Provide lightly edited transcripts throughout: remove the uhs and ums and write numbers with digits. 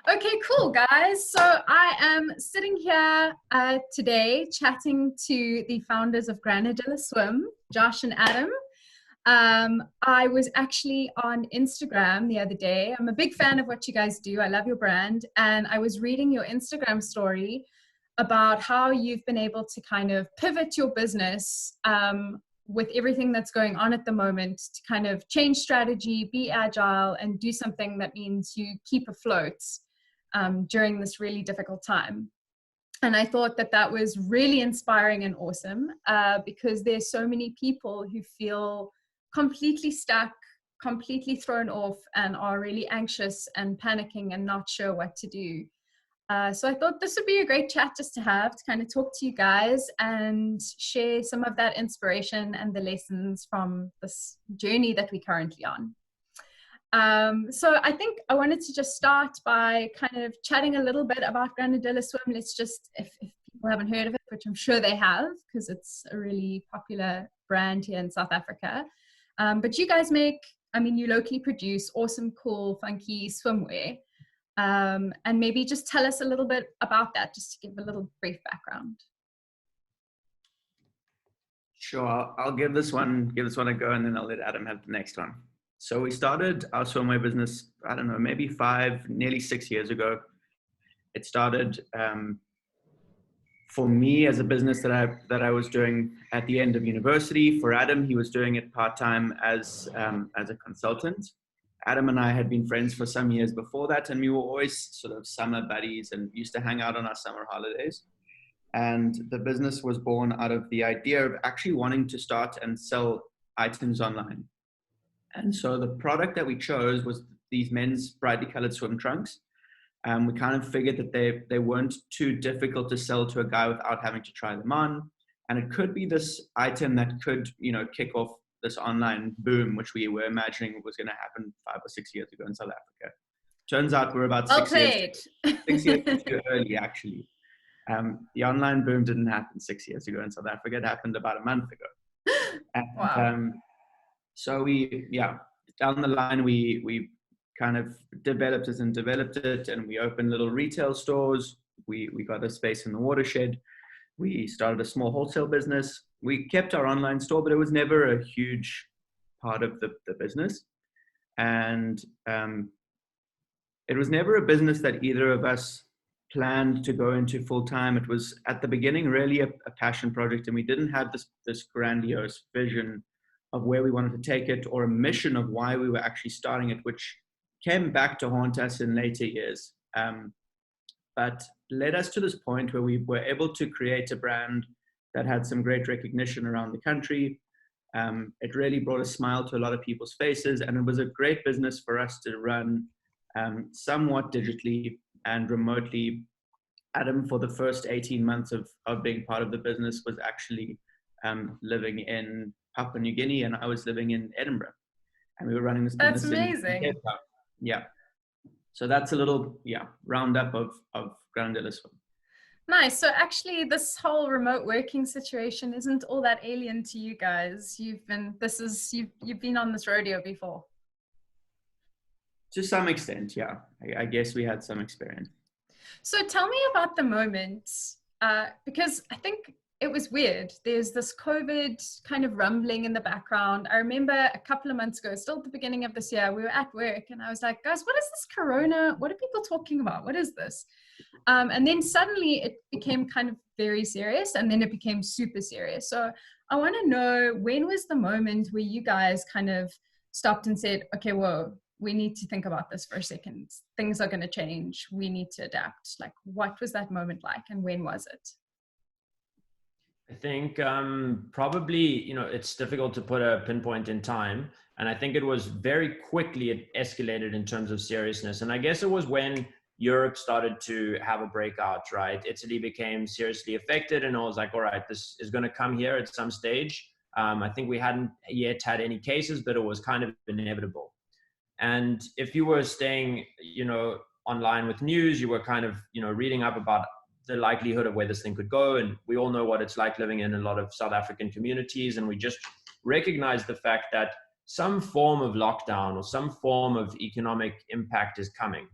Okay, cool, guys. So I am sitting here today chatting to the founders of Granadilla Swim, Josh and Adam. I was actually on Instagram the other day. I'm a big fan of what you guys do. I love your brand. And I was reading your Instagram story about how you've been able to kind of pivot your business with everything that's going on at the moment to kind of change strategy, be agile, and do something that means you keep afloat during this really difficult time. And I thought that that was really inspiring and awesome because there's so many people who feel completely stuck, completely thrown off, and are really anxious and panicking and not sure what to do. So I thought this would be a great chat just to have, to kind of talk to you guys and share some of that inspiration and the lessons from this journey that we're currently on. So I think I wanted to just start by kind of chatting a little bit about Granadilla Swim. Let's just, if people haven't heard of it, which I'm sure they have, because it's a really popular brand here in South Africa. But you guys make, you locally produce awesome, cool, funky swimwear. And maybe just tell us a little bit about that, just to give a little brief background. Sure, I'll give this one a go, and then I'll let Adam have the next one. So we started our swimwear business, I don't know, maybe nearly 6 years ago. It started for me as a business that I was doing at the end of university. For Adam, he was doing it part-time as a consultant. Adam and I had been friends for some years before that, and we were always sort of summer buddies and used to hang out on our summer holidays. And the business was born out of the idea of actually wanting to start and sell items online. And so the product that we chose was these men's brightly colored swim trunks. We kind of figured that they weren't too difficult to sell to a guy without having to try them on. And it could be this item that could, kick off this online boom, which we were imagining was going to happen 5 or 6 years ago in South Africa. Turns out we're about 6 years too early, actually. The online boom didn't happen 6 years ago in South Africa. It happened about a month ago. And, wow. So down the line, we kind of developed it, and we opened little retail stores. We got a space in the watershed. We started a small wholesale business. We kept our online store, but it was never a huge part of the business. And it was never a business that either of us planned to go into full time. It was at the beginning really a passion project, and we didn't have this grandiose vision of where we wanted to take it or a mission of why we were actually starting it, which came back to haunt us in later years. But led us to this point where we were able to create a brand that had some great recognition around the country. It really brought a smile to a lot of people's faces, and it was a great business for us to run somewhat digitally and remotely. Adam, for the first 18 months of being part of the business, was actually living in Papua New Guinea, and I was living in Edinburgh, and we were running this business. That's amazing. Yeah. So that's a little roundup of Granadilla Swim. Nice. So actually, this whole remote working situation isn't all that alien to you guys. You've been on this rodeo before. To some extent, yeah. I guess we had some experience. So tell me about the moment, because I think it was weird. There's this COVID kind of rumbling in the background. I remember a couple of months ago, still at the beginning of this year, we were at work and I was like, guys, what is this corona? What are people talking about? What is this? And then suddenly it became kind of very serious, and then it became super serious. So I want to know, when was the moment where you guys kind of stopped and said, okay, whoa, we need to think about this for a second. Things are going to change. We need to adapt. Like, what was that moment like, and when was it? I think probably, it's difficult to put a pinpoint in time. And I think it was very quickly, it escalated in terms of seriousness. And I guess it was when Europe started to have a breakout, right? Italy became seriously affected, and I was like, all right, this is going to come here at some stage. I think we hadn't yet had any cases, but it was kind of inevitable. And if you were staying, online with news, you were kind of, reading up about the likelihood of where this thing could go. And we all know what it's like living in a lot of South African communities. And we just recognize the fact that some form of lockdown or some form of economic impact is coming.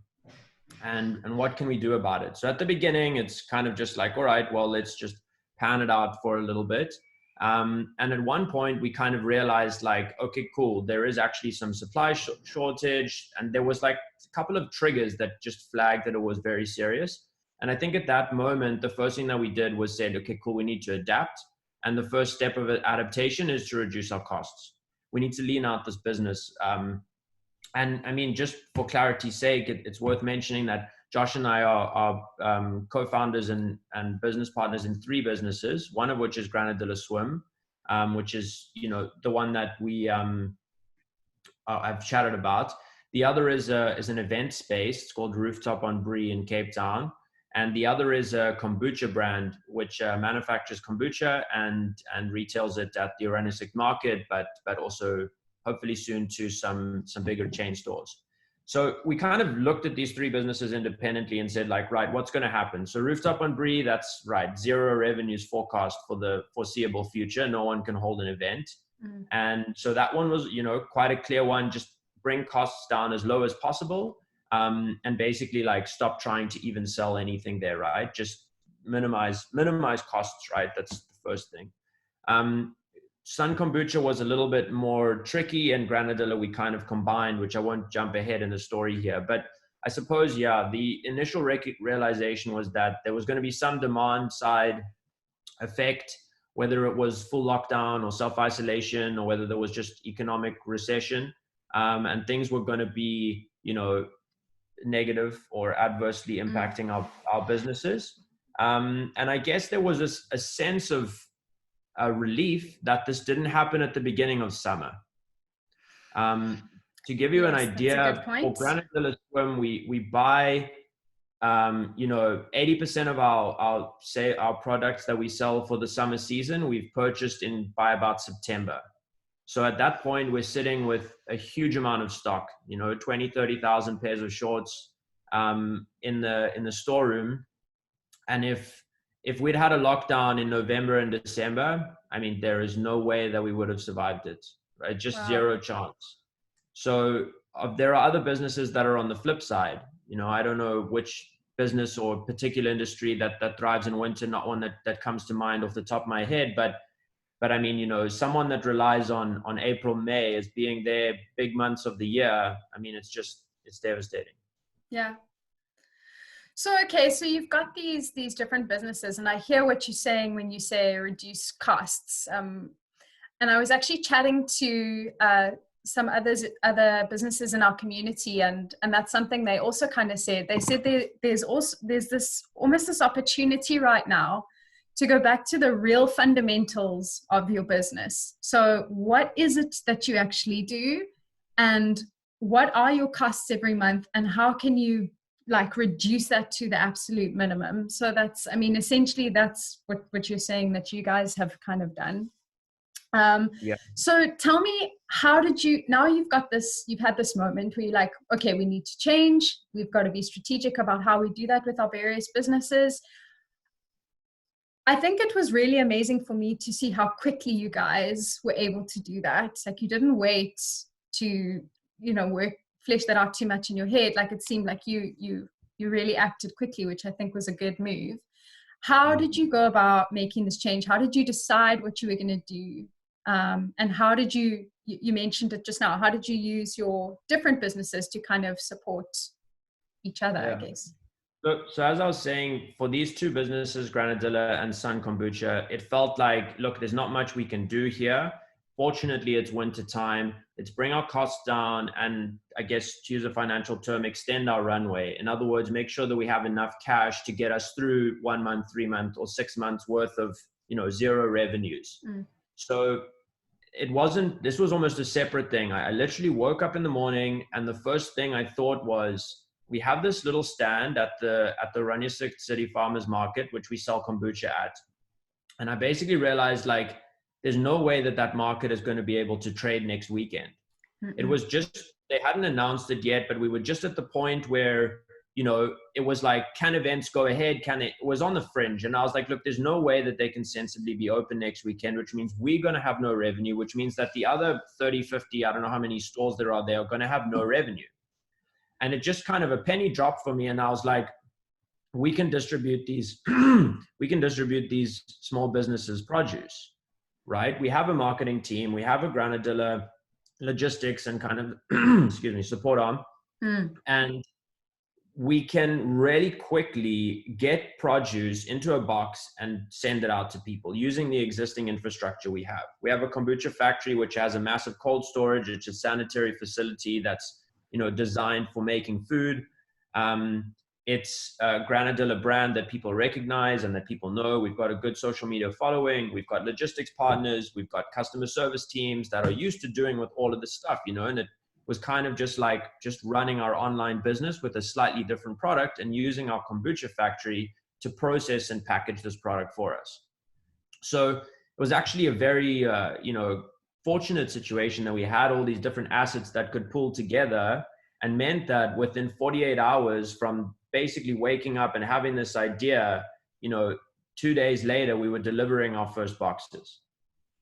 and what can we do about it? So at the beginning, it's kind of just like, all right, well, let's just pan it out for a little bit. And at one point, we kind of realized like, okay, cool, there is actually some supply shortage. And there was like a couple of triggers that just flagged that it was very serious. And I think at that moment, the first thing that we did was said, okay, cool, we need to adapt. And the first step of adaptation is to reduce our costs. We need to lean out this business. And I mean, just for clarity's sake, it's worth mentioning that Josh and I are co-founders and business partners in 3 businesses, one of which is Granadilla Swim, which is, you know, the one that we I've chatted about. The other is an event space. It's called Rooftop on Bree in Cape Town. And the other is a kombucha brand, which manufactures kombucha and retails it at the Oranistic market, but also hopefully soon to some bigger chain stores. So we kind of looked at these 3 businesses independently and said like, right, what's going to happen? So Rooftop on Bree, that's right, 0 revenues forecast for the foreseeable future. No one can hold an event. Mm. And so that one was, you know, quite a clear one, just bring costs down as low as possible. And basically like stop trying to even sell anything there, right? Just minimize costs, right? That's the first thing. Sunn Kombucha was a little bit more tricky, and Granadilla we kind of combined, which I won't jump ahead in the story here. But I suppose, yeah, the initial realization was that there was going to be some demand side effect, whether it was full lockdown or self-isolation, or whether there was just economic recession, and things were going to be, you know, negative or adversely impacting our businesses. And I guess there was a sense of relief that this didn't happen at the beginning of summer. To give you an idea, for Granadilla Swim, we buy, you know, 80% of our products that we sell for the summer season, we've purchased by about September. So at that point, we're sitting with a huge amount of stock, you know, 20, 30,000 pairs of shorts in the storeroom. And if we'd had a lockdown in November and December, I mean, there is no way that we would have survived it, right? Just zero chance. So there are other businesses that are on the flip side. You know, I don't know which business or particular industry that thrives in winter, not one that comes to mind off the top of my head, but I mean, you know, someone that relies on April, May as being their big months of the year, I mean, it's devastating. Yeah. So, okay, so you've got these different businesses, and I hear what you're saying when you say reduce costs. And I was actually chatting to some other businesses in our community, and that's something they also kind of said. They said there's this almost this opportunity right now to go back to the real fundamentals of your business. So what is it that you actually do, and what are your costs every month, and how can you like reduce that to the absolute minimum? So that's, I mean, essentially that's what you're saying that you guys have kind of done. Yeah. So tell me, now you've had this moment where you're like, okay, we need to change. We've got to be strategic about how we do that with our various businesses. I think it was really amazing for me to see how quickly you guys were able to do that. Like, you didn't wait to, you know, flesh that out too much in your head. Like, it seemed like you really acted quickly, which I think was a good move. How did you go about making this change? How did you decide what you were going to do? And how did you mentioned it just now, how did you use your different businesses to kind of support each other, I guess? So as I was saying, for these 2 businesses, Granadilla and Sunn Kombucha, it felt like, look, there's not much we can do here. Fortunately, it's winter time. Let's bring our costs down and, I guess, to use a financial term, extend our runway. In other words, make sure that we have enough cash to get us through 1 month, 3 months, or 6 months worth of, you know, 0 revenues. So this was almost a separate thing. I literally woke up in the morning, and the first thing I thought was, we have this little stand at the Ranyasik City Farmers Market, which we sell kombucha at. And I basically realized, like, there's no way that market is going to be able to trade next weekend. It was just, they hadn't announced it yet, but we were just at the point where, you know, it was like, can events go ahead? It was on the fringe. And I was like, look, there's no way that they can sensibly be open next weekend, which means we're going to have no revenue, which means that the other 30, 50, I don't know how many stores there are going to have no revenue. And it just kind of a penny dropped for me. And I was like, we can distribute these, small businesses produce, right? We have a marketing team, we have a Granadilla logistics and kind of, excuse me, support arm. And we can really quickly get produce into a box and send it out to people using the existing infrastructure we have. We have a kombucha factory, which has a massive cold storage. It's a sanitary facility that's, designed for making food. It's a Granadilla brand that people recognize and that people know. We've got a good social media following. We've got logistics partners. We've got customer service teams that are used to doing with all of this stuff, and it was kind of just running our online business with a slightly different product and using our kombucha factory to process and package this product for us. So it was actually a very, fortunate situation that we had all these different assets that could pull together, and meant that within 48 hours from basically waking up and having this idea, 2 days later, we were delivering our first boxes.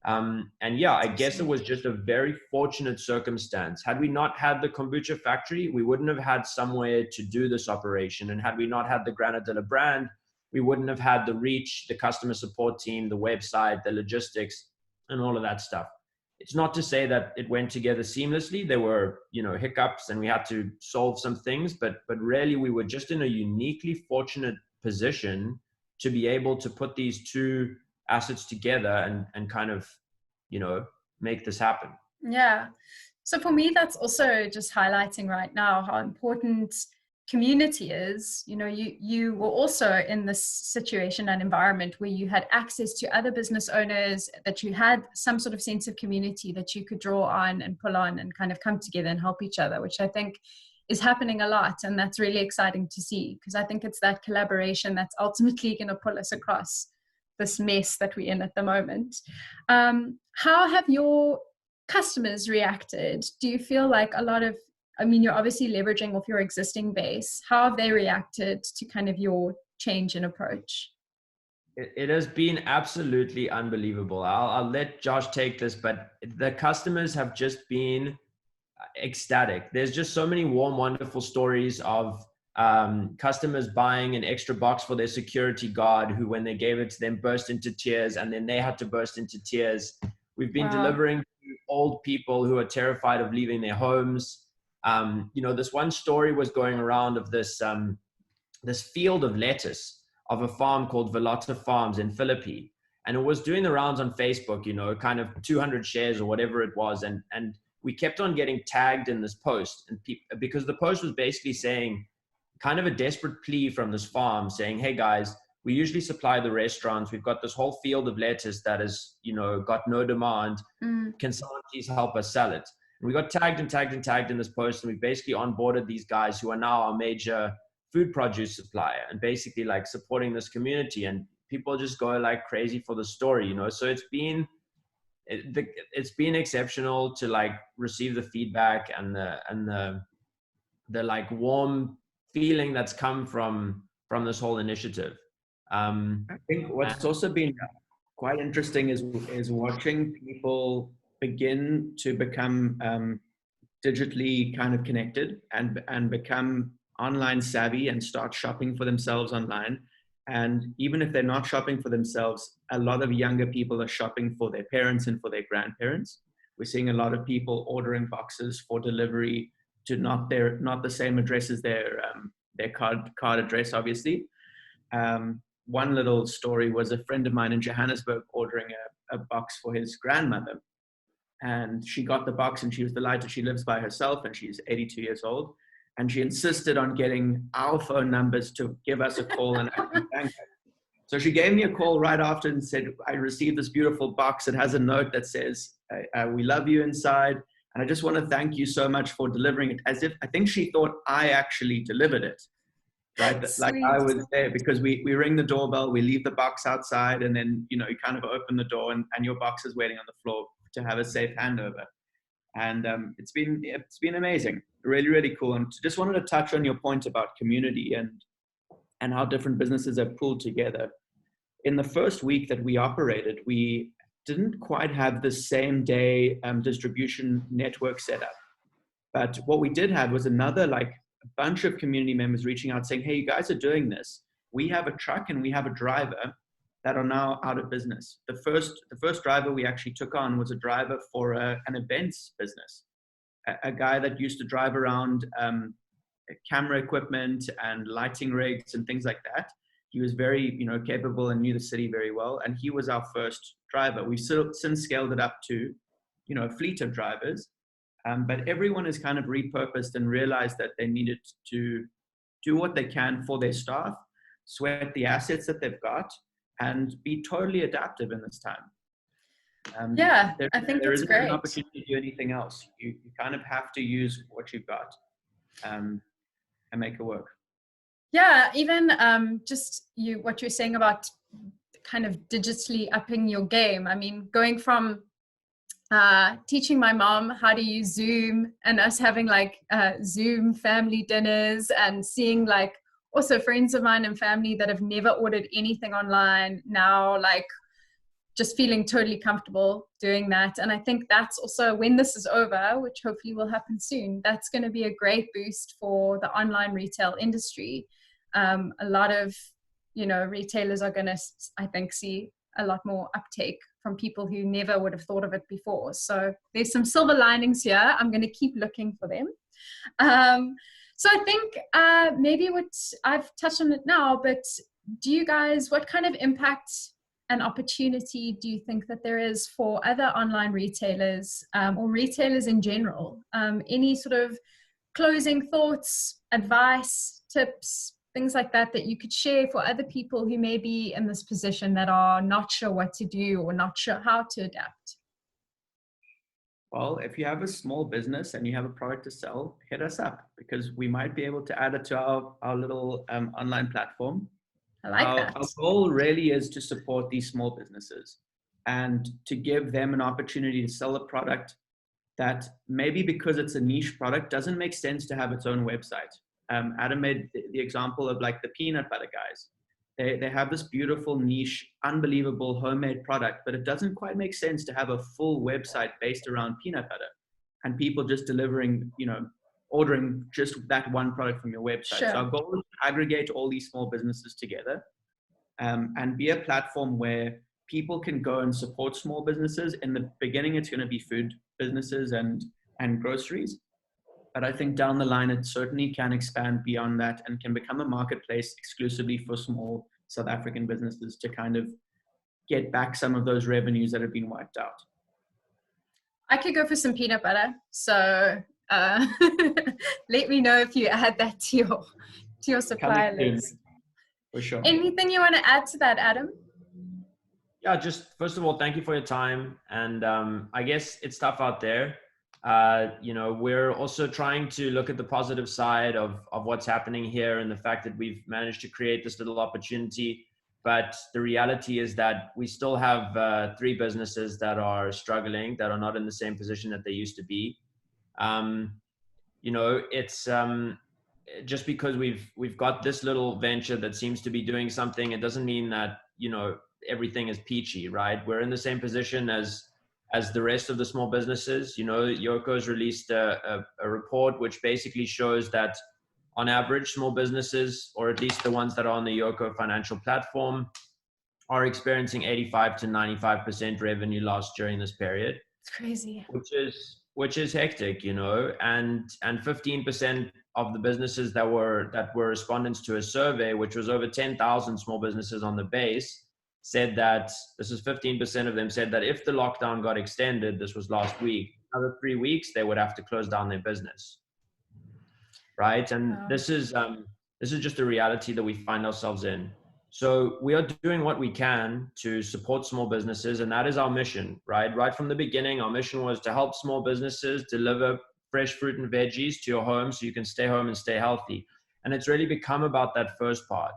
And yeah, I guess it was just a very fortunate circumstance. Had we not had the kombucha factory, we wouldn't have had somewhere to do this operation. And had we not had the Granadilla brand, we wouldn't have had the reach, the customer support team, the website, the logistics, and all of that stuff. It's not to say that it went together seamlessly. There were, hiccups, and we had to solve some things, but really we were just in a uniquely fortunate position to be able to put these two assets together and kind of, make this happen. Yeah. So for me, that's also just highlighting right now how important community is. You were also in this situation and environment where you had access to other business owners, that you had some sort of sense of community that you could draw on and pull on and kind of come together and help each other, which I think is happening a lot. And that's really exciting to see, because I think it's that collaboration that's ultimately going to pull us across this mess that we're in at the moment. How have your customers reacted? Do you feel like you're obviously leveraging off your existing base. How have they reacted to kind of your change in approach? It has been absolutely unbelievable. I'll let Josh take this, but the customers have just been ecstatic. There's just so many warm, wonderful stories of customers buying an extra box for their security guard, who, when they gave it to them, burst into tears, and then they had to burst into tears. We've been delivering to old people who are terrified of leaving their homes. This one story was going around of this field of lettuce of a farm called Velota Farms in Philippi. And it was doing the rounds on Facebook, kind of 200 shares or whatever it was. And we kept on getting tagged in this post, and because the post was basically saying, kind of a desperate plea from this farm saying, hey guys, we usually supply the restaurants. We've got this whole field of lettuce that has, got no demand. Can someone please help us sell it? And we got tagged in this post, and we basically onboarded these guys who are now our major food produce supplier, and basically like supporting this community, and people just go like crazy for the story, So it's been exceptional to like receive the feedback and the like warm feeling that's come from this whole initiative. I think what's also been quite interesting is watching people begin to become digitally kind of connected and become online savvy and start shopping for themselves online. And even if they're not shopping for themselves, a lot of younger people are shopping for their parents and for their grandparents. We're seeing a lot of people ordering boxes for delivery to not the same address as their card address, obviously. One little story was a friend of mine in Johannesburg ordering a box for his grandmother. And she got the box and she was delighted. She lives by herself and she's 82 years old. And she insisted on getting our phone numbers to give us a call and thank her. So she gave me a call right after and said, I received this beautiful box. It has a note that says, we love you inside. And I just want to thank you so much for delivering it, as if I think she thought I actually delivered it. Right? Like I was there, because we ring the doorbell, we leave the box outside, and then, you kind of open the door and your box is waiting on the floor to have a safe handover. And it's been amazing. Really, really cool. And just wanted to touch on your point about community and how different businesses have pulled together. In the first week that we operated, we didn't quite have the same day distribution network set up. But what we did have was another like bunch of community members reaching out saying, hey, you guys are doing this. We have a truck and we have a driver that are now out of business. The first driver we actually took on was a driver for an events business, a guy that used to drive around camera equipment and lighting rigs and things like that. He was very, capable and knew the city very well. And he was our first driver. We've since scaled it up to, a fleet of drivers. But everyone has kind of repurposed and realized that they needed to do what they can for their staff, sweat the assets that they've got, and be totally adaptive in this time. I think there that's isn't great. an opportunity to do anything else. You kind of have to use what you've got and make it work. Yeah, even what you're saying about kind of digitally upping your game. I mean, going from teaching my mom how to use Zoom and us having like Zoom family dinners and seeing like also friends of mine and family that have never ordered anything online now, like just feeling totally comfortable doing that. And I think that's also, when this is over, which hopefully will happen soon, that's going to be a great boost for the online retail industry. A lot of, retailers are going to, I think, see a lot more uptake from people who never would have thought of it before. So there's some silver linings here. I'm going to keep looking for them. So I think maybe what I've touched on it now, but do you guys, what kind of impact and opportunity do you think that there is for other online retailers or retailers in general? Any sort of closing thoughts, advice, tips, things like that you could share for other people who may be in this position that are not sure what to do or not sure how to adapt? Well, if you have a small business and you have a product to sell, hit us up because we might be able to add it to our little online platform. I like that. Our goal really is to support these small businesses and to give them an opportunity to sell a product that maybe because it's a niche product doesn't make sense to have its own website. Adam made the example of like the peanut butter guys. They have this beautiful niche, unbelievable homemade product, but it doesn't quite make sense to have a full website based around peanut butter and people just delivering, ordering just that one product from your website. Sure. So our goal is to aggregate all these small businesses together and be a platform where people can go and support small businesses. In the beginning, it's going to be food businesses and groceries. But I think down the line, it certainly can expand beyond that and can become a marketplace exclusively for small South African businesses to kind of get back some of those revenues that have been wiped out. I could go for some peanut butter. So let me know if you add that to your supply list. For sure. Anything you want to add to that, Adam? Yeah, just first of all, thank you for your time. And I guess it's tough out there. We're also trying to look at the positive side of what's happening here and the fact that we've managed to create this little opportunity. But the reality is that we still have 3 businesses that are struggling, that are not in the same position that they used to be. It's just because we've got this little venture that seems to be doing something, it doesn't mean that, everything is peachy, right? We're in the same position as the rest of the small businesses. Yoko's released a report which basically shows that on average, small businesses, or at least the ones that are on the Yoko financial platform, are experiencing 85 to 95% revenue loss during this period. It's crazy. Which is hectic, and 15% of the businesses that were respondents to a survey, which was over 10,000 small businesses on the base, said that this is 15% of them said that if the lockdown got extended, this was last week, another 3 weeks, they would have to close down their business. Right. And wow. This is just the reality that we find ourselves in. So we are doing what we can to support small businesses. And that is our mission, right? Right from the beginning, our mission was to help small businesses deliver fresh fruit and veggies to your home so you can stay home and stay healthy. And it's really become about that first part.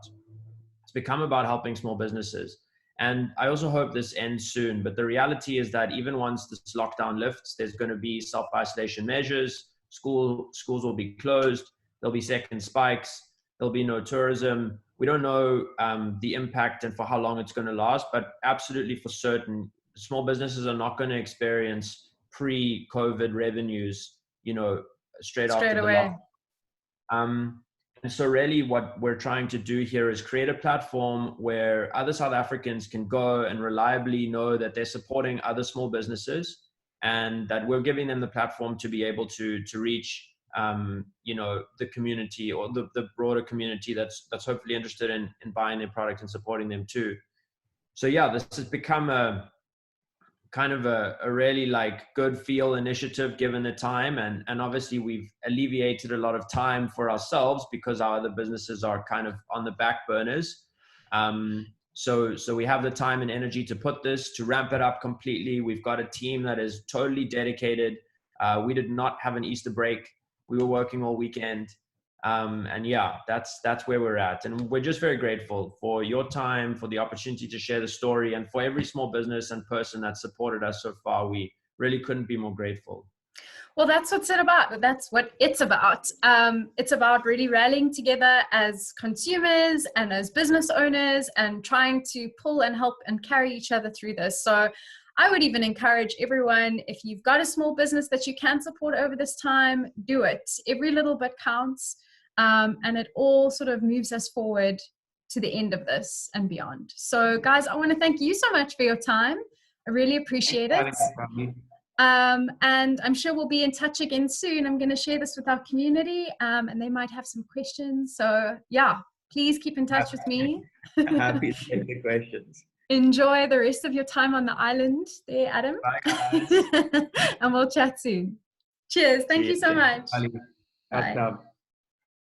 It's become about helping small businesses. And I also hope this ends soon. But the reality is that even once this lockdown lifts, there's going to be self-isolation measures. Schools will be closed. There'll be second spikes. There'll be no tourism. We don't know the impact and for how long it's going to last, but absolutely for certain, small businesses are not going to experience pre-COVID revenues, straight after away. And so really what we're trying to do here is create a platform where other South Africans can go and reliably know that they're supporting other small businesses, and that we're giving them the platform to be able to reach, the community, or the broader community that's hopefully interested in buying their product and supporting them too. So yeah, this has become a kind of a really like good feel initiative given the time, and obviously we've alleviated a lot of time for ourselves because our other businesses are kind of on the back burners. So we have the time and energy to put this, to ramp it up completely. We've got a team that is totally dedicated. We did not have an Easter break. We were working all weekend. And yeah, that's where we're at. And we're just very grateful for your time, for the opportunity to share the story, and for every small business and person that supported us so far. We really couldn't be more grateful. Well, that's what it's about. It's about really rallying together as consumers and as business owners and trying to pull and help and carry each other through this. So I would even encourage everyone, if you've got a small business that you can support over this time, do it. Every little bit counts. And it all sort of moves us forward to the end of this and beyond. So guys, I want to thank you so much for your time. I really appreciate it. And I'm sure we'll be in touch again soon. I'm going to share this with our community, and they might have some questions. So yeah, please keep in touch with me. Happy to take the questions. Enjoy the rest of your time on the island there, Adam. Bye, guys. And we'll chat soon. Cheers. Thank you so much. Bye.